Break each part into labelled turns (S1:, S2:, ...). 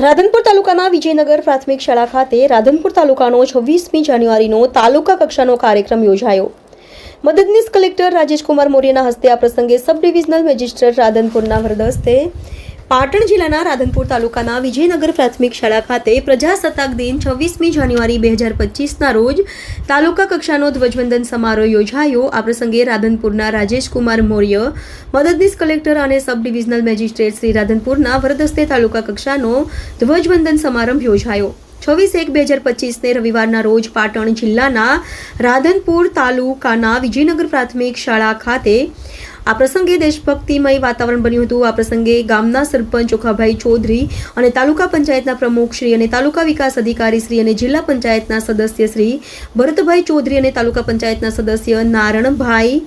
S1: રાધનપુર તાલુકાના વિજયનગર પ્રાથમિક શાળા ખાતે રાધનપુર તાલુકાનો 26મી જાન્યુઆરીનો તાલુકા કક્ષાનો કાર્યક્રમ યોજાયો. મદદનીશ કલેક્ટર રાજેશકુમાર મૌર્યના હસ્તે આ પ્રસંગે સબ ડિવિઝનલ મેજિસ્ટ્રેટ રાધનપુરના વરદ હસ્તે પાટણ જિલ્લાના રાધનપુર તાલુકાના વિજયનગર પ્રાથમિક શાળા ખાતે પ્રજાસત્તાક દિન 26મી જાન્યુઆરી 2025ના રોજ તાલુકા કક્ષાનો ધ્વજવંદન સમારોહ યોજાયો. આ પ્રસંગે રાધનપુરના રાજેશકુમાર મૌર્ય, મદદનીશ કલેક્ટર અને સબ ડિવિઝનલ મેજિસ્ટ્રેટ શ્રી રાધનપુરના વરદ હસ્તે તાલુકા કક્ષાનો ધ્વજવંદન સમારંભ યોજાયો. 26/1/2025ને રવિવારના રોજ પાટણ જિલ્લાના રાધનપુર તાલુકાના વિજયનગર પ્રાથમિક શાળા ખાતે આ પ્રસંગે દેશભક્તિમય વાતાવરણ બન્યું હતું. આ પ્રસંગે ગામના સરપંચ ઓખાભાઈ ચૌધરી અને તાલુકા પંચાયતના પ્રમુખ શ્રી અને તાલુકા વિકાસ અધિકારી શ્રી અને જિલ્લા પંચાયતના સદસ્ય શ્રી ભરતભાઈ ચૌધરી અને તાલુકા પંચાયતના સદસ્ય નારણભાઈ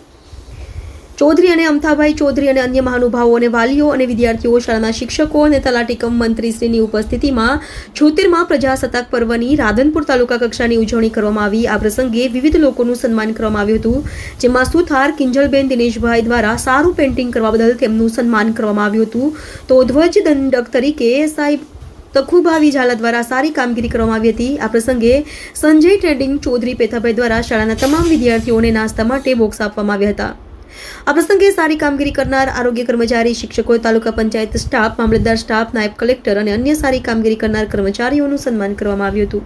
S1: ચૌધરી અને અમથાભાઈ ચૌધરી અને અન્ય મહાનુભાવો અને વાલીઓ અને વિદ્યાર્થીઓ, શાળાના શિક્ષકો અને તલાટીકમ મંત્રીશ્રીની ઉપસ્થિતિમાં 76મા પ્રજાસત્તાક પર્વની રાધનપુર તાલુકા કક્ષાની ઉજવણી કરવામાં આવી. આ પ્રસંગે વિવિધ લોકોનું સન્માન કરવામાં આવ્યું હતું, જેમાં સુથાર કિંજલબેન દિનેશભાઈ દ્વારા સારું પેઇન્ટિંગ કરવા બદલ તેમનું સન્માન કરવામાં આવ્યું હતું. તો ધ્વજ દંડક તરીકે સાહેબ તખુભાવી ઝાલા દ્વારા સારી કામગીરી કરવામાં આવી હતી. આ પ્રસંગે સંજય ટ્રેડિંગ ચૌધરી પેથાભાઈ દ્વારા શાળાના તમામ વિદ્યાર્થીઓને નાસ્તા માટે બોક્સ આપવામાં આવ્યા હતા. આ પ્રસંગે સારી કામગીરી કરનાર આરોગ્ય કર્મચારી, શિક્ષકો, તાલુકા પંચાયત સ્ટાફ, મામલતદાર સ્ટાફ, નાયબ કલેક્ટર અને અન્ય સારી કામગીરી કરનાર કર્મચારીઓનું સન્માન કરવામાં આવ્યું હતું.